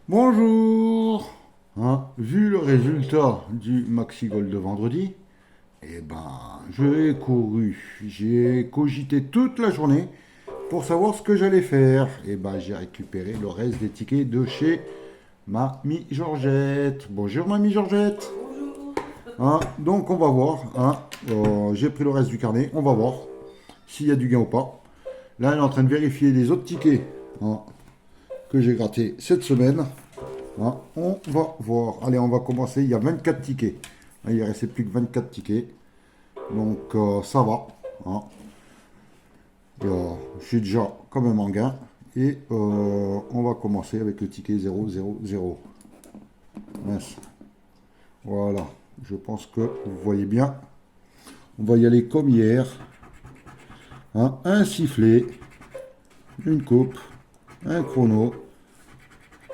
Bonjour. Vu le résultat du Maxi Gold de vendredi, j'ai cogité toute la journée pour savoir ce que j'allais faire. J'ai récupéré le reste des tickets de chez Mamie Georgette. Bonjour Mamie Georgette. Bonjour. Donc on va voir. J'ai pris le reste du carnet. On va voir s'il y a du gain ou pas. Là, elle est en train de vérifier les autres tickets que j'ai grattés cette semaine. On va voir. Allez, on va commencer. Il y a 24 tickets. Il ne restait plus que 24 tickets. Donc, ça va. Je suis déjà quand même en gain. On va commencer avec le ticket 000. Mince. Voilà. Je pense que vous voyez bien. On va y aller comme hier. Un sifflet, une coupe, un chrono,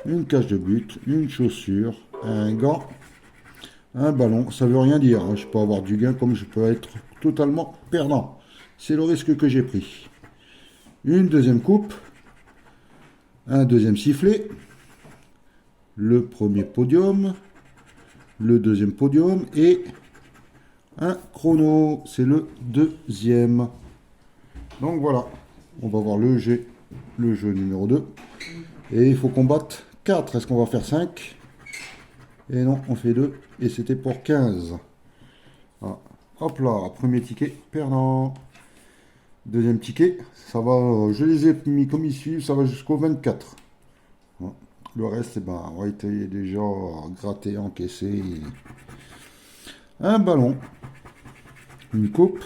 une cage de but, une chaussure, un gant, un ballon. Ça veut rien dire. Je peux avoir du gain comme je peux être totalement perdant. C'est le risque que j'ai pris. Une deuxième coupe, un deuxième sifflet, le premier podium, le deuxième podium et un chrono. C'est le deuxième. Donc voilà, on va voir le jeu numéro 2. Et il faut qu'on batte 4. Est-ce qu'on va faire 5? Et non, on fait 2. Et c'était pour 15. Hop là, premier ticket perdant. Deuxième ticket, ça va, je les ai mis comme ils suivent, ça va jusqu'au 24. Le reste, a été déjà gratté, encaissé. Un ballon, une coupe,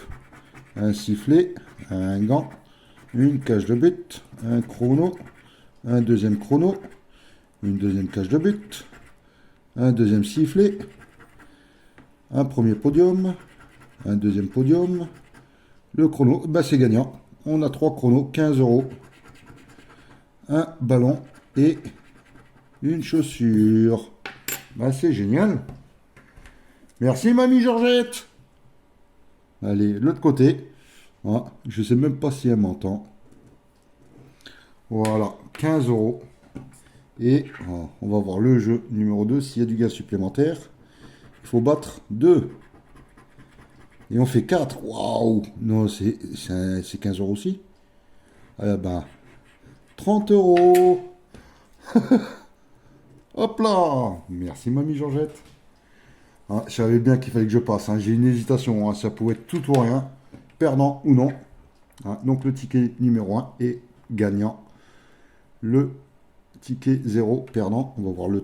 un sifflet, un gant, une cage de but, un chrono, un deuxième chrono, une deuxième cage de but, un deuxième sifflet, un premier podium, un deuxième podium, le chrono, c'est gagnant. On a 3 chronos, 15 euros, un ballon et une chaussure. C'est génial. Merci Mamie Georgette. Allez, l'autre côté. Je sais même pas si elle m'entend. Voilà, 15 euros. Et on va voir le jeu numéro 2. S'il y a du gain supplémentaire, il faut battre 2. Et on fait 4. Waouh! Non, c'est 15 euros aussi. 30 euros. Hop là! Merci Mamie Georgette. Je savais bien qu'il fallait que je passe. J'ai une hésitation. Ça pouvait être tout ou rien. Perdant ou non. Donc le ticket numéro 1 est gagnant. Le ticket 0 perdant. On va voir le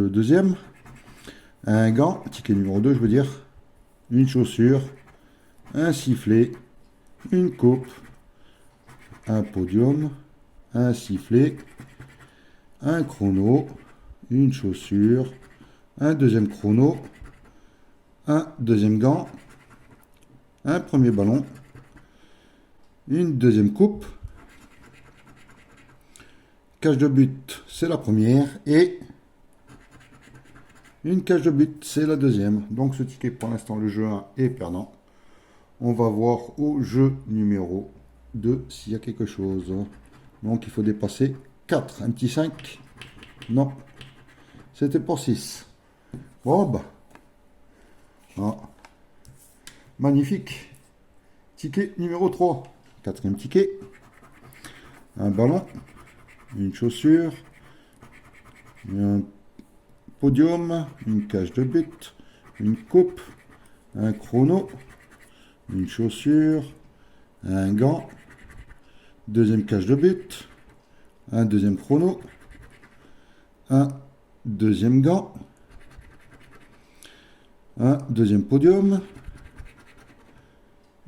deuxième. Un gant. Ticket numéro 2, je veux dire. Une chaussure. Un sifflet. Une coupe. Un podium. Un sifflet. Un chrono. Une chaussure. Un deuxième chrono. Un deuxième gant. Un premier ballon. Une deuxième coupe. Cage de but, c'est la première. Et une cage de but, c'est la deuxième. Donc ce ticket, pour l'instant, le jeu 1 est perdant. On va voir au jeu numéro 2 s'il y a quelque chose. Donc il faut dépasser 4. Un petit 5. Non. C'était pour 6. Bon, magnifique. Ticket numéro 3. Quatrième ticket. Un ballon. Une chaussure. Un podium. Une cage de but. Une coupe. Un chrono. Une chaussure. Un gant. Deuxième cage de but. Un deuxième chrono. Un deuxième gant. Un deuxième podium.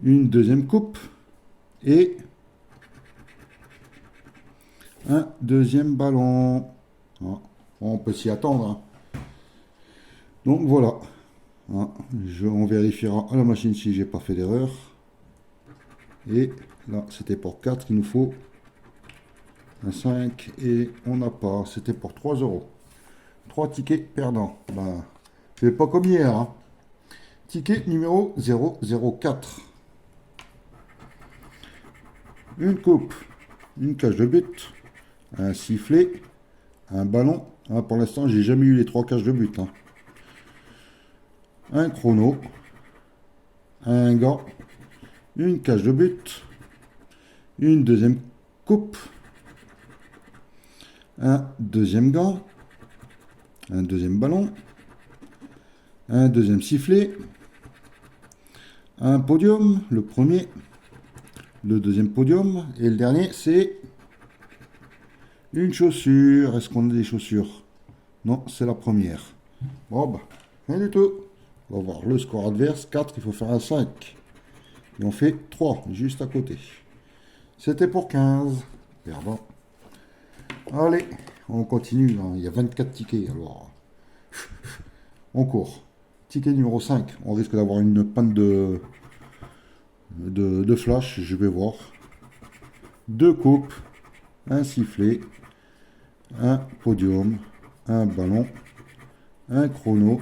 Une deuxième coupe. Et un deuxième ballon. On peut s'y attendre. Donc voilà. On vérifiera à la machine si j'ai pas fait d'erreur. Et là, c'était pour 4. Il nous faut un 5. Et on n'a pas. C'était pour 3 euros. 3 tickets perdants. C'est pas comme hier. Ticket numéro 004. Une coupe. Une cage de but. Un sifflet, un ballon, Hein, pour l'instant, j'ai jamais eu les 3 cages de but. Hein. Un chrono, un gant, une cage de but, une deuxième coupe, un deuxième gant, un deuxième ballon, un deuxième sifflet, un podium, le premier, le deuxième podium, et le dernier, c'est une chaussure. Est-ce qu'on a des chaussures? Non, c'est la première. Bon, bah, rien du tout. On va voir le score adverse. 4, il faut faire un 5. Et on fait 3, juste à côté. C'était pour 15. Perdant. Allez, on continue. Hein. Il y a 24 tickets, alors. On court. Ticket numéro 5. On risque d'avoir une panne de flash. Je vais voir. 2 coupes. Un sifflet. Un podium. Un ballon. Un chrono.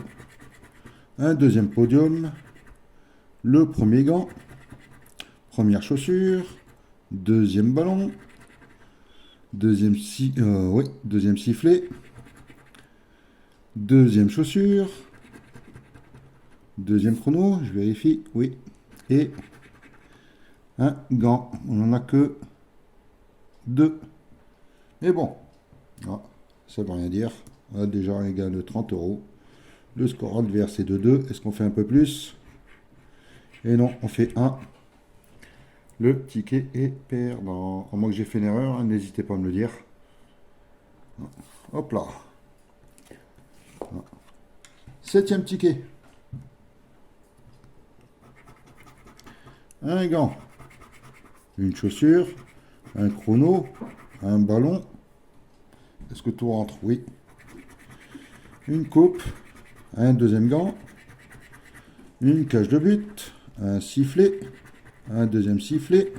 Un deuxième podium. Le premier gant. Première chaussure. Deuxième ballon. Deuxième sifflet. Deuxième chaussure. Deuxième chrono, je vérifie, oui. Et un gant. On n'en a que 2. Mais bon, ah, ça ne veut rien dire. On a déjà un gain de 30 €. Le score adverse est de 2. Est-ce qu'on fait un peu plus? Et non, on fait 1. Le ticket est perdant. À moins que j'ai fait une erreur, hein, n'hésitez pas à me le dire. Hop là. 7e ticket. Un gant, une chaussure, un chrono, un ballon. Est-ce que tout rentre? Oui. Une coupe, un deuxième gant, une cage de but, un sifflet, un deuxième sifflet,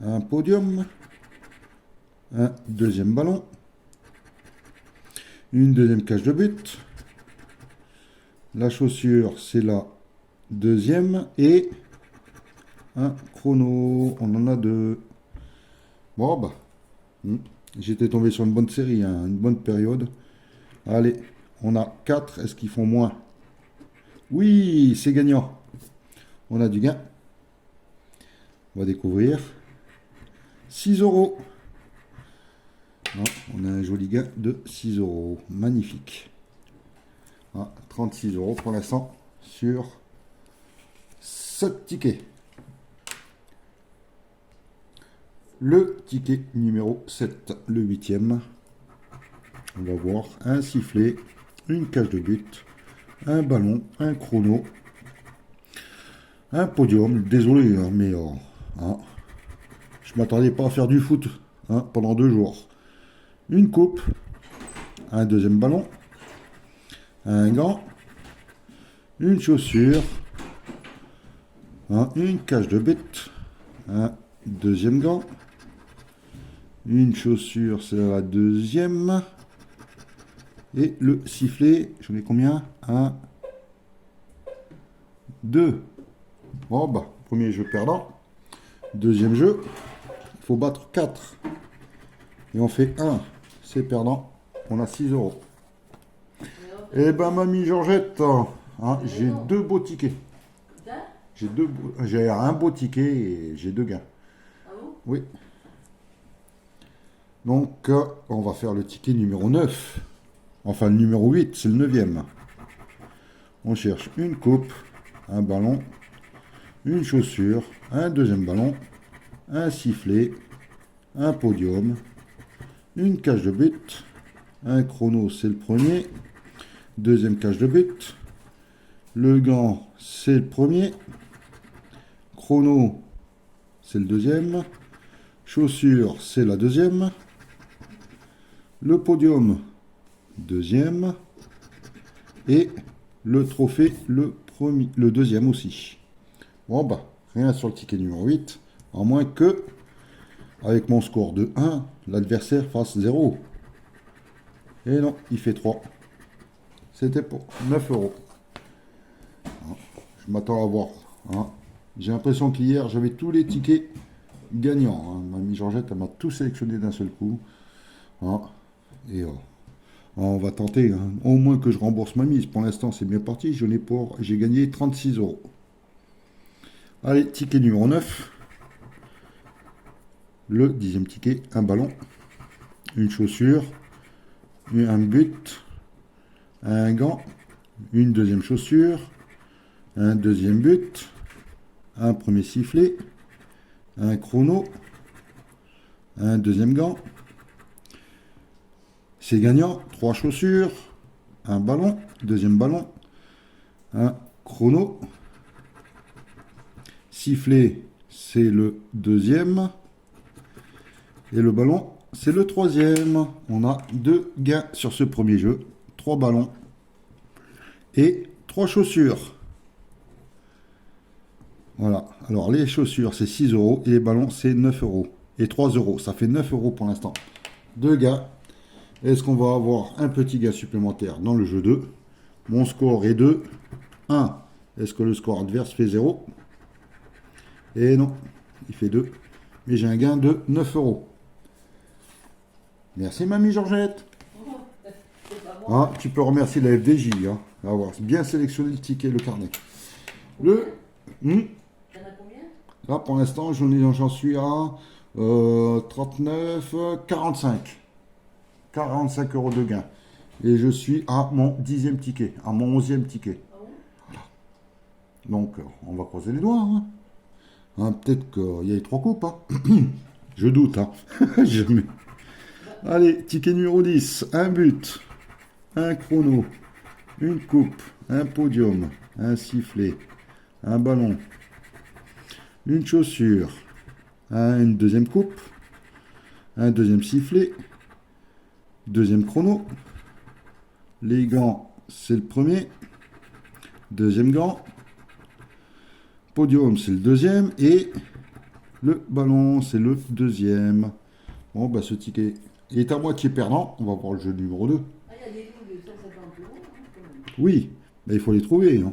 un podium, un deuxième ballon, une deuxième cage de but. La chaussure, c'est la deuxième et un chrono. On en a 2. Bon, bah, j'étais tombé sur une bonne série, hein, une bonne période. Allez, on a 4. Est-ce qu'ils font moins? Oui, c'est gagnant. On a du gain. On va découvrir. 6 €. Non, on a un joli gain de 6 €. Magnifique. 36 € pour l'instant sur 7 tickets. Le ticket numéro 7, le 8e. On va voir un sifflet, une cage de but, un ballon, un chrono, un podium. Désolé, hein, mais je m'attendais pas à faire du foot pendant 2 jours. Une coupe, un deuxième ballon, un gant, une chaussure, une cage de but, un deuxième gant, une chaussure, c'est la deuxième, et le sifflet, j'en ai combien? 1, 2. Bon, bah, premier jeu perdant. Deuxième jeu, il faut battre 4. Et on fait 1, c'est perdant. On a 6 €. Eh ben, mamie Georgette, j'ai 2 beaux tickets. J'ai un beau ticket et j'ai 2 gains. Ah bon? Oui. Donc, on va faire le ticket numéro 9. Enfin, le numéro 8, c'est le 9e. On cherche une coupe, un ballon, une chaussure, un deuxième ballon, un sifflet, un podium, une cage de but, un chrono, c'est le premier, deuxième cage de but, le gant, c'est le premier, chrono, c'est le deuxième, chaussure, c'est la deuxième, le podium, deuxième, et le trophée, le deuxième aussi. Bon, bah, rien sur le ticket numéro 8, à moins que, avec mon score de 1, l'adversaire fasse 0. Et non, il fait 3. C'était pour 9 €. Je m'attends à voir. J'ai l'impression qu'hier, j'avais tous les tickets gagnants. Mamie Georgette, elle m'a tout sélectionné d'un seul coup. Et On va tenter, hein. Au moins que je rembourse ma mise. Pour l'instant, c'est bien parti. J'ai gagné 36 euros. Allez, ticket numéro 9. Le 10e ticket, un ballon, une chaussure, un but, un gant, une deuxième chaussure, un deuxième but, un premier sifflet, un chrono, un deuxième gant. C'est gagnant, 3 chaussures, un ballon, deuxième ballon, un chrono. Sifflet, c'est le deuxième. Et le ballon, c'est le troisième. On a 2 gains sur ce premier jeu. 3 ballons et 3 chaussures. Voilà. Alors, les chaussures, c'est 6 euros. Et les ballons, c'est 9 euros. Et 3 euros. Ça fait 9 euros pour l'instant. 2 gains. Est-ce qu'on va avoir un petit gain supplémentaire dans le jeu 2? Mon score est de 1. Est-ce que le score adverse fait 0? Et non, il fait 2. Mais j'ai un gain de 9 euros. Merci, mamie Georgette. Ah, tu peux remercier la FDJ. Hein, avoir bien sélectionné le ticket, le carnet. Le. Là, pour l'instant, j'en suis à 39, 45. 45 euros de gain. Et je suis à mon 10e ticket, à mon 11e ticket. Voilà. Donc, on va croiser les doigts. Hein. Hein, peut-être qu'il y a les 3 coupes. Hein. Je doute. Hein. Jamais. Allez, ticket numéro 10. Un but, un chrono, une coupe, un podium, un sifflet, un ballon, une chaussure, une deuxième coupe, un deuxième sifflet, deuxième chrono. Les gants, c'est le premier. Deuxième gant. Podium, c'est le deuxième. Et le ballon, c'est le deuxième. Bon, bah ce ticket est à moitié perdant. On va voir le jeu numéro 2. Ah, il y a des coups de 150 euros, hein, quand même. Oui, bah, il faut les trouver. Hein.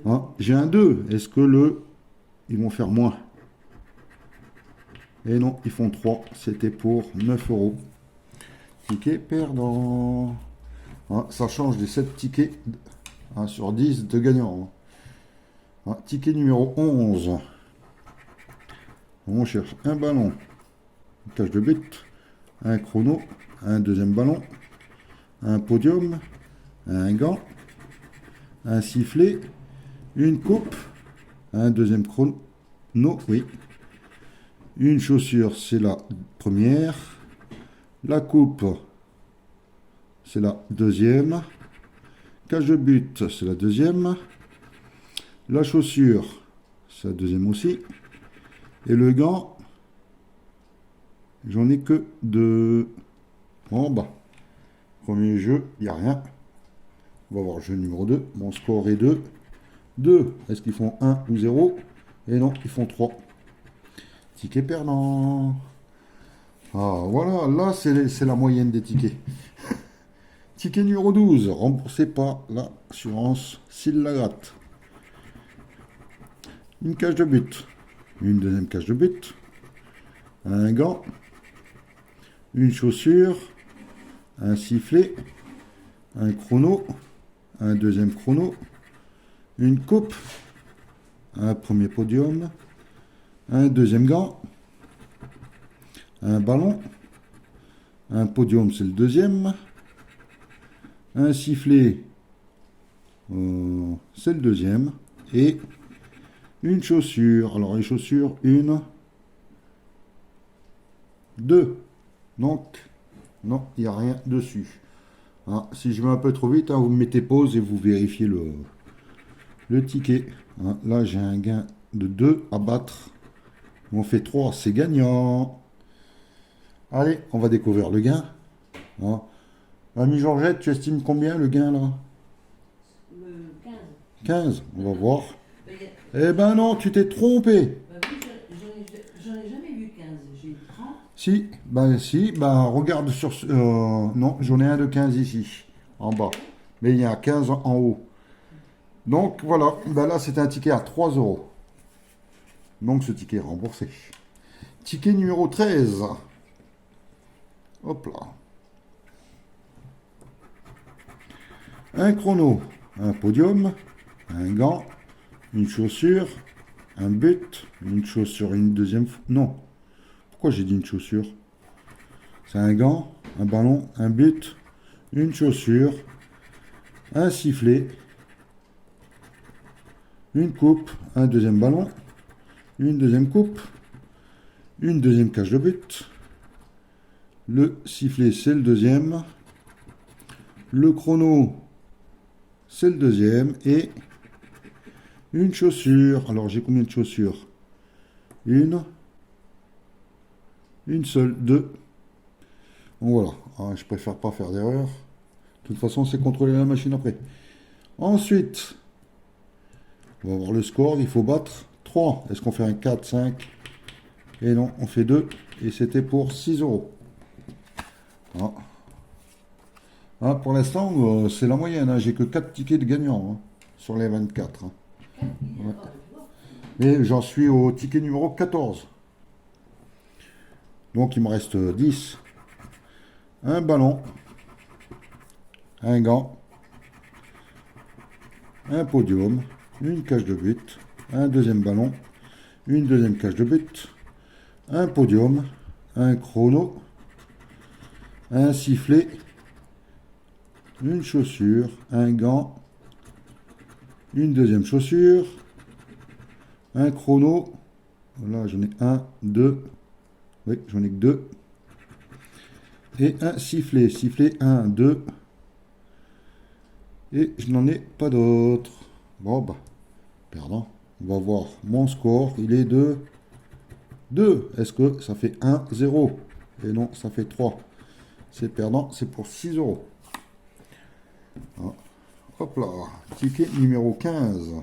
Hein, j'ai un 2. Est-ce que ils vont faire moins? Et non, ils font 3. C'était pour 9 euros. Ticket perdant. Hein, ça change des 7 tickets sur 10 de gagnants. Hein, ticket numéro 11. On cherche un ballon, une cage de but, un chrono, un deuxième ballon, un podium, un gant, un sifflet, une coupe, un deuxième chrono, oui, une chaussure, c'est la première, la coupe, c'est la deuxième, cage de but, c'est la deuxième, la chaussure, c'est la deuxième aussi, et le gant, j'en ai que 2. En bas. Premier jeu, il n'y a rien. On va voir le jeu numéro 2. Mon score est de 2. Est-ce qu'ils font 1 ou 0? Et non, ils font 3. Ticket perdant. Ah, voilà, là, c'est la moyenne des tickets. Ticket numéro 12, remboursé par l'assurance s'il la gratte. Une cage de but. Une deuxième cage de but. Un gant. Une chaussure. Un sifflet. Un chrono. Un deuxième chrono. Une coupe. Un premier podium. Un deuxième gant. Un ballon. Un podium, c'est le deuxième. Un sifflet, c'est le deuxième. Et une chaussure. Alors les chaussures, 1, 2. Donc, non, il n'y a rien dessus. Hein, si je vais un peu trop vite, hein, vous mettez pause et vous vérifiez le ticket. Hein, là, j'ai un gain de 2 à battre. On fait 3, c'est gagnant. Allez, on va découvrir le gain. Hein. Mamie Georgette, tu estimes combien le gain là? 15. 15, on va voir. Ben, Eh ben non, tu t'es trompé. ben oui, j'en ai jamais vu 15. J'ai eu 30. Si, regarde sur... non, j'en ai un de 15 ici, en bas. Mais il y a 15 en haut. Donc voilà, ben là c'était un ticket à 3 euros. Donc ce ticket est remboursé. Ticket numéro 13. Hop là. un chrono, un podium, un gant, une chaussure, un but, une chaussure, une deuxième... Non. Pourquoi j'ai dit une chaussure? C'est un gant, un ballon, un but, une chaussure, un sifflet, une coupe, un deuxième ballon, une deuxième coupe, une deuxième cage de but. Le sifflet, c'est le deuxième. Le chrono, c'est le deuxième. Et une chaussure. Alors, j'ai combien de chaussures? Une seule, deux. Donc voilà. Ah, je préfère pas faire d'erreur. De toute façon, c'est contrôler la machine après. Ensuite, on va voir le score. Il faut battre 3. Est-ce qu'on fait un 4, 5? Et non, on fait 2. Et c'était pour 6 euros. Ah. Ah, pour l'instant, c'est la moyenne. Hein. J'ai que 4 tickets de gagnants hein, sur les 24. Hein. Ouais. Mais j'en suis au ticket numéro 14. Donc il me reste 10. Un ballon. Un gant. Un podium. Une cage de but. Un deuxième ballon. Une deuxième cage de but. Un podium. Un chrono. Un sifflet. Une chaussure, un gant, une deuxième chaussure, un chrono, voilà j'en ai un, deux, oui j'en ai que deux, et un sifflet, sifflet 1, 2, et je n'en ai pas d'autres. Bon bah, perdant, on va voir mon score, il est de 2, est-ce que ça fait 1, 0? Et non, ça fait 3, c'est perdant, c'est pour 6 euros. Ah. Hop là, ticket numéro 15.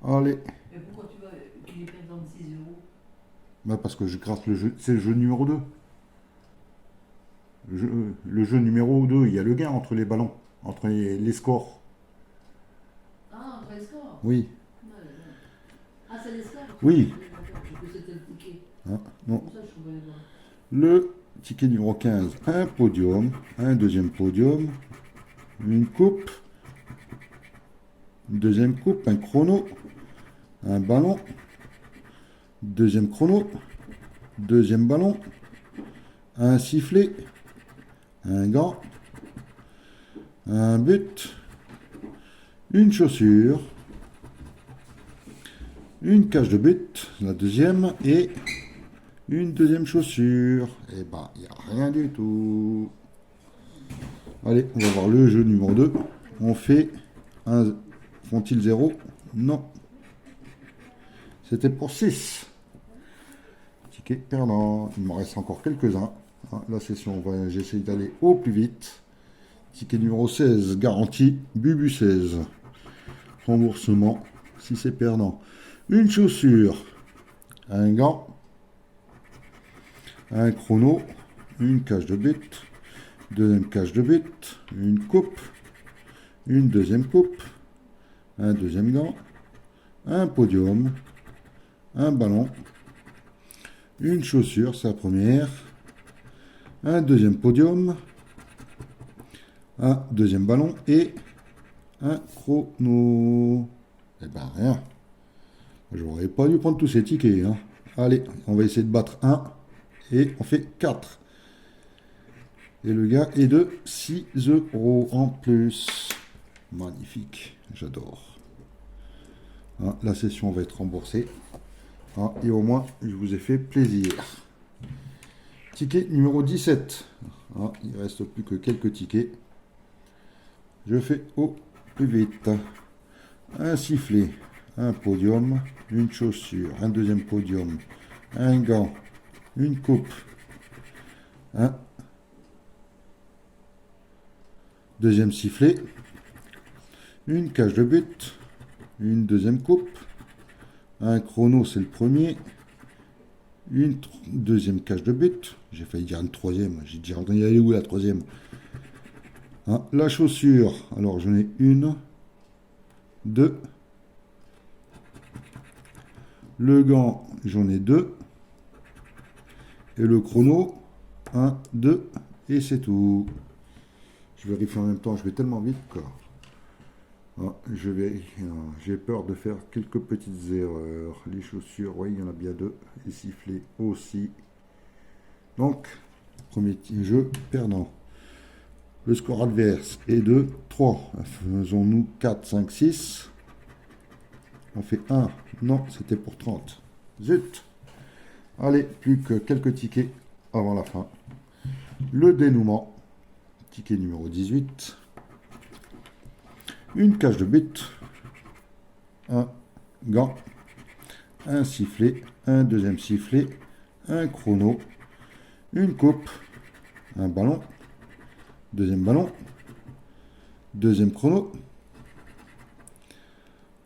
Allez. Mais pourquoi tu les perds dans 6 euros? Bah parce que je gratte le jeu, c'est le jeu numéro 2. Le jeu numéro 2, il y a le gain entre les ballons, entre les scores. Ah, entre les scores? Oui. Ah, c'est les scores? Oui. Je que c'était le ticket. Ah, non. Comme ça, je trouvais voir. Le ticket numéro 15, un podium, un deuxième podium, une coupe, une deuxième coupe, un chrono, un ballon, deuxième chrono, deuxième ballon, un sifflet, un gant, un but, une chaussure, une cage de but, la deuxième, et une deuxième chaussure. Et bah, il n'y a rien du tout. Allez, on va voir le jeu numéro 2. On fait un... Font-ils 0? Non. C'était pour 6. Ticket perdant. Il m'en reste encore quelques-uns. Ah, la session, j'essaye d'aller au plus vite. Ticket numéro 16, garantie, Bubu 16. Remboursement, si c'est perdant. Une chaussure, un gant, un chrono, une cage de but, deuxième cage de but, une coupe, une deuxième coupe, un deuxième gant, un podium, un ballon, une chaussure, c'est la première, un deuxième podium, un deuxième ballon et un chrono. Eh ben rien. J'aurais pas dû prendre tous ces tickets. Hein. Allez, on va essayer de battre 1 et on fait 4. Et le gars est de 6 euros en plus. Magnifique, j'adore. Hein, la session va être remboursée. Hein, et au moins, je vous ai fait plaisir. Ticket numéro 17. Hein, il ne reste plus que quelques tickets. Je fais au plus vite. Un sifflet, un podium, une chaussure, un deuxième podium, un gant, une coupe, un deuxième sifflet, une cage de but, une deuxième coupe, un chrono, c'est le premier, une deuxième cage de but, j'ai failli dire une troisième, j'ai dit, il est où la troisième? Hein, la chaussure, alors j'en ai une, deux, le gant, j'en ai deux, et le chrono, 1, 2, et c'est tout. Je vérifie en même temps, je vais tellement vite que j'ai peur de faire quelques petites erreurs. Les chaussures, oui, il y en a bien deux. Les sifflets aussi. Donc, premier jeu perdant. Le score adverse est de 3. Faisons-nous 4, 5, 6. On fait 1. Non, c'était pour 30. Zut. Allez, plus que quelques tickets avant la fin. Le dénouement. Ticket numéro 18. Une cage de but. Un gant. Un sifflet. Un deuxième sifflet. Un chrono. Une coupe. Un ballon. Deuxième ballon. Deuxième chrono.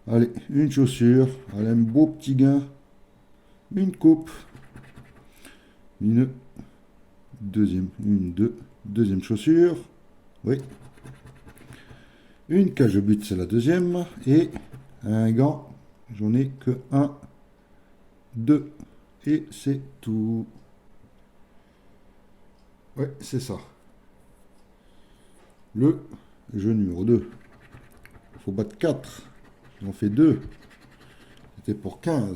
Allez, une chaussure. Allez, un beau petit gain. Une coupe. Une deuxième chaussure. Oui. Une cage de but, c'est la deuxième. Et un gant. J'en ai que un, deux. Et c'est tout. Ouais, c'est ça. Le jeu numéro 2. Il faut battre 4. On fait 2. C'était pour 15.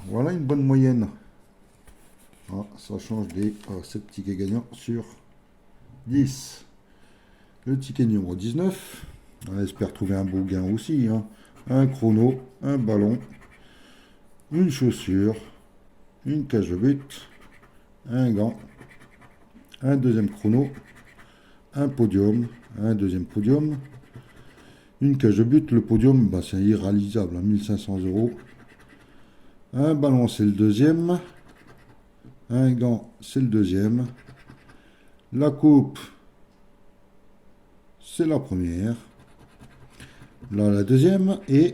Voilà une bonne moyenne. Ça change des 7 tickets gagnants sur 10. Le ticket numéro 19. On espère trouver un beau gain aussi. Un chrono, un ballon, une chaussure, une cage de but, un gant, un deuxième chrono, un podium, un deuxième podium, une cage de but. Le podium, c'est irréalisable, 1500 €. Un ballon, c'est le deuxième. Un gant, c'est le deuxième. La coupe, c'est la première. Là, la deuxième. Et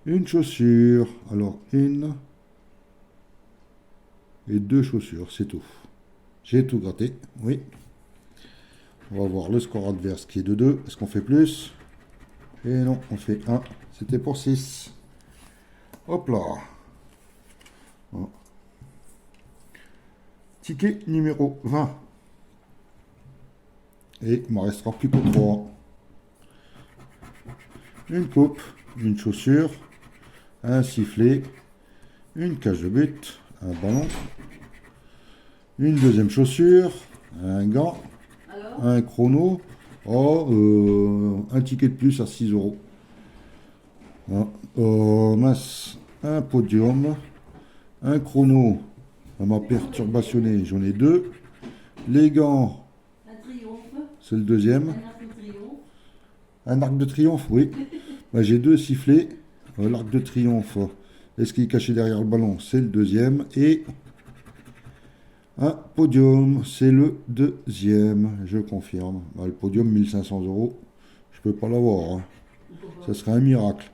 une chaussure. Alors, une et deux chaussures, c'est tout. J'ai tout gratté, oui. On va voir le score adverse qui est de 2. Est-ce qu'on fait plus? Et non, on fait 1. C'était pour 6. Hop là. Ticket numéro 20. Et il m'en restera plus que 3. Une coupe, une chaussure, un sifflet, une cage de but, un ballon, une deuxième chaussure, un gant, un chrono, un ticket de plus à 6 €. Mince, un podium, un chrono, ça m'a perturbationné, j'en ai 2. Les gants, c'est le deuxième. Un arc de triomphe, oui. J'ai 2 sifflets. L'arc de triomphe, est-ce qu'il est caché derrière le ballon? C'est le deuxième. Et un podium, c'est le deuxième. Je confirme. Le podium, 1500 €. Je peux pas l'avoir. Ça serait un miracle.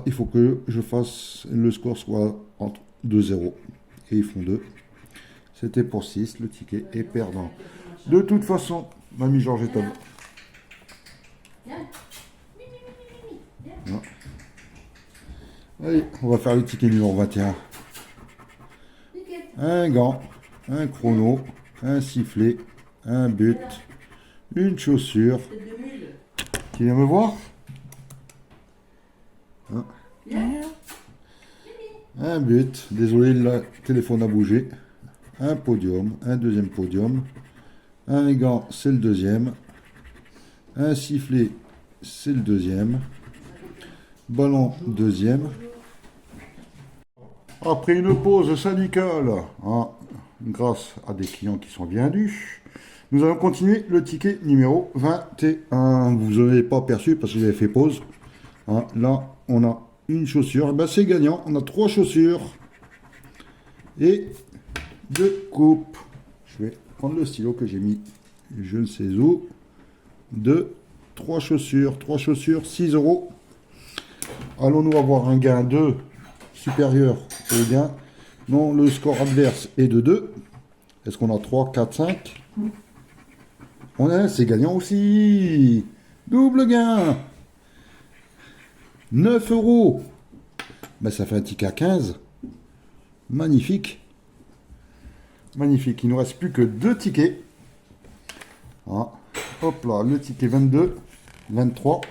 Il faut que je fasse le score soit entre 2-0. Et ils font 2. C'était pour 6. Le ticket est perdant. De toute façon, Mamie Georges est à bout. Allez, on va faire le ticket numéro 21. Un gant, un chrono, un sifflet, un but, une chaussure. Qui vient me voir? Un but, désolé, le téléphone a bougé. Un podium, un deuxième podium. Un gant, c'est le deuxième. Un sifflet, c'est le deuxième. Ballon, deuxième. Après une pause syndicale, grâce à des clients qui sont bien dus, nous allons continuer le ticket numéro 21. Vous n'avez pas perçu parce que j'avais fait pause. Là, on a une chaussure. C'est gagnant. On a 3 chaussures et 2 coupes. Je vais prendre le stylo que j'ai mis je ne sais où. 3 chaussures. 3 chaussures, 6 €. Allons-nous avoir un gain de supérieur au gain? Non, le score adverse est de 2. Est-ce qu'on a 3, 4, 5? C'est gagnant aussi. Double gain. 9 €. Ça fait un ticket à 15. Magnifique. Magnifique. Il ne nous reste plus que 2 tickets. Hein. Hop là, le ticket 22, 23.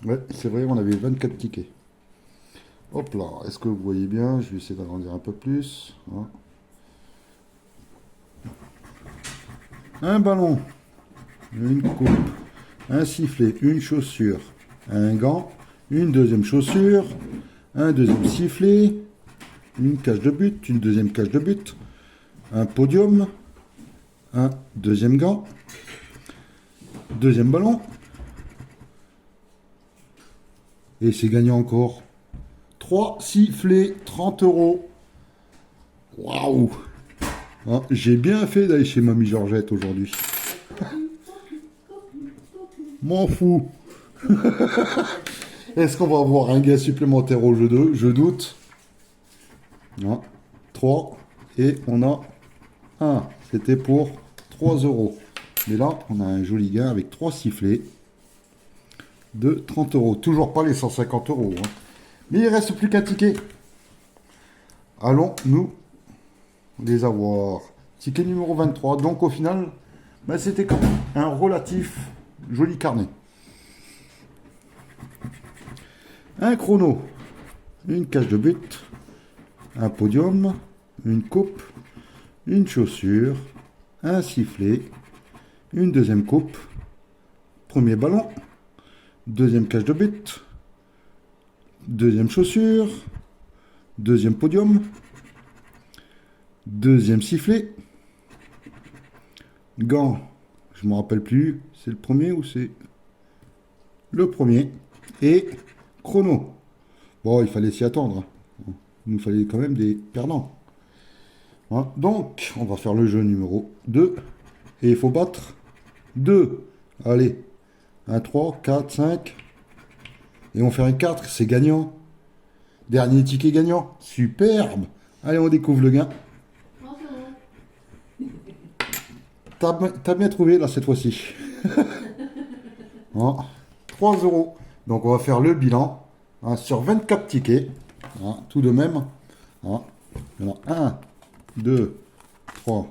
Ouais, c'est vrai, on avait 24 tickets. Hop là, est-ce que vous voyez bien? Je vais essayer d'agrandir un peu plus. Hein. Un ballon, une coupe, un sifflet, une chaussure, un gant, une deuxième chaussure, un deuxième sifflet, une cage de but, une deuxième cage de but, un podium, un deuxième gant, deuxième ballon, et c'est gagné encore. 3 sifflets, 30 euros. Waouh! Ah, j'ai bien fait d'aller chez Mamie Georgette aujourd'hui. M'en fous. Est-ce qu'on va avoir un gain supplémentaire au jeu 2? Je doute. Ah, 3. Et on a 1. C'était pour 3 euros. Mais là, on a un joli gain avec 3 sifflets de 30 euros. Toujours pas les 150 euros. Hein. Mais il reste plus qu'un ticket. Allons nous les avoir. Ticket numéro 23. Donc au final, ben, c'était quand même un relatif joli carnet. Un chrono, une cage de but, un podium, une coupe, une chaussure, un sifflet, une deuxième coupe, premier ballon, deuxième cage de but, deuxième chaussure, deuxième podium, deuxième sifflet, gant, je ne me rappelle plus, c'est le premier ou c'est le premier, et chrono. Bon, il fallait s'y attendre. Il nous fallait quand même des perdants. Hein. Donc, on va faire le jeu numéro 2. Et il faut battre 2. Allez. 1, 3, 4, 5. Et on fait un 4, c'est gagnant. Dernier ticket gagnant. Superbe. Allez, on découvre le gain. T'as bien trouvé, là, cette fois-ci. Hein. 3 euros. Donc, on va faire le bilan. Hein, sur 24 tickets. Hein, tout de même. Hein. Il y en a 1, 2, 3,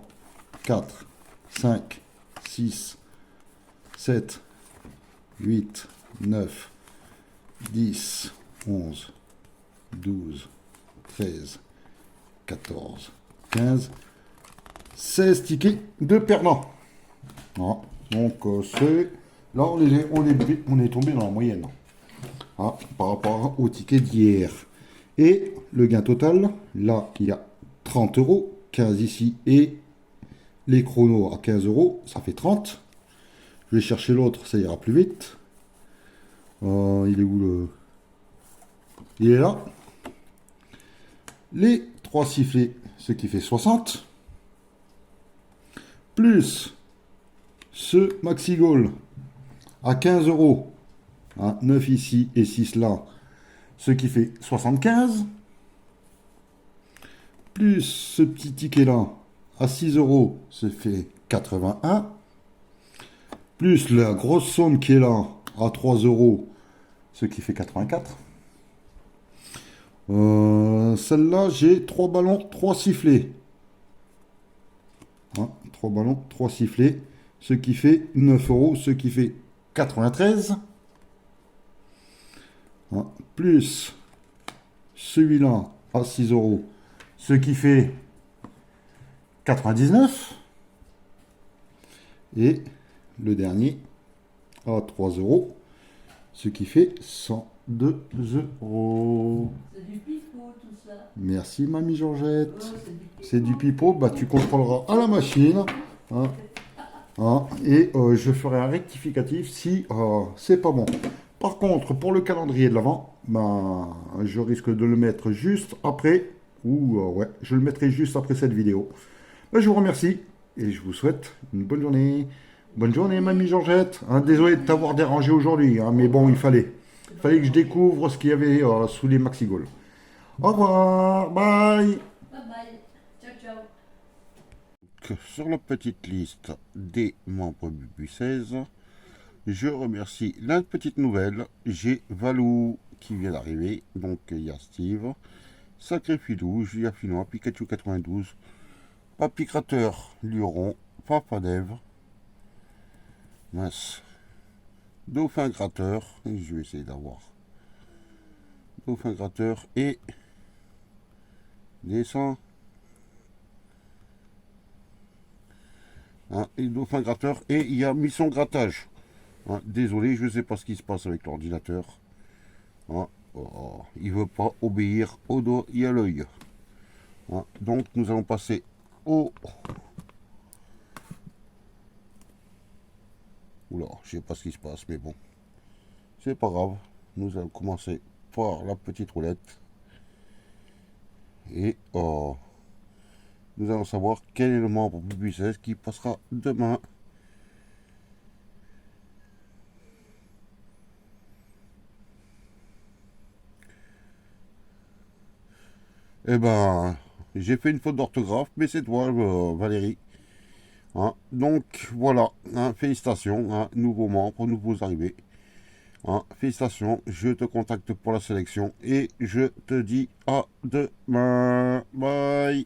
4, 5, 6, 7, 8, 9, 10, 11, 12, 13, 14, 15, 16 tickets de perdants. Voilà. Donc c'est... Là on est tombé dans la moyenne. Voilà, par rapport au ticket d'hier. Et le gain total, là il y a 30 euros, 15 ici et les chronos à 15 euros, ça fait 30. Je vais chercher l'autre, ça ira plus vite. Il est où le... Il est là. Les 3 sifflets, ce qui fait 60. Plus ce Maxi Goal à 15 euros. Hein, 9 ici et 6 là. Ce qui fait 75. Plus ce petit ticket là à 6 euros, ça fait 81. Plus la grosse somme qui est là à 3 euros, ce qui fait 84. Celle-là, j'ai 3 ballons, 3 sifflets. Hein, 3 ballons, 3 sifflets, ce qui fait 9 euros, ce qui fait 93. Hein, plus celui-là à 6 euros, ce qui fait 99. Et le dernier à 3 euros, ce qui fait 102 euros. C'est du pipeau tout ça. Merci Mamie Georgette. Oh, C'est du pipeau, bah, tu contrôleras à la machine. Hein. Hein, et je ferai un rectificatif si c'est pas bon. Par contre, pour le calendrier de l'avant, bah, je risque de le mettre juste après, ou ouais, je le mettrai juste après cette vidéo. Bah, je vous remercie et je vous souhaite une bonne journée. Bonne journée, Mamie Georgette. Hein, désolé de t'avoir dérangé aujourd'hui, hein, mais bon, il fallait que je découvre ce qu'il y avait sous les Maxi Goal. Au revoir, bye. Bye bye. Ciao, ciao. Sur la petite liste des membres Bubu 16, je remercie la petite nouvelle. J'ai Valou qui vient d'arriver, donc il y a Steve, Sacré Filou, Julia Finois, Pikachu 92, Papy Crateur, Luron, Papadev. Mince. Dauphin gratteur. Et je vais essayer d'avoir. Dauphin gratteur et descend. Hein, et dauphin gratteur et il a mis son grattage. Hein, désolé, je ne sais pas ce qui se passe avec l'ordinateur. Hein, oh, il veut pas obéir au doigt et à l'œil. Hein, donc nous allons passer au... Oula, je sais pas ce qui se passe, mais bon. C'est pas grave. Nous allons commencer par la petite roulette. Et nous allons savoir quel est le membre BB 16 qui passera demain. Eh ben, j'ai fait une faute d'orthographe, mais c'est toi, Valérie. Hein, donc voilà, hein, félicitations, hein, nouveaux membres, nouveaux arrivés. Hein, félicitations, je te contacte pour la sélection et je te dis à demain. Bye.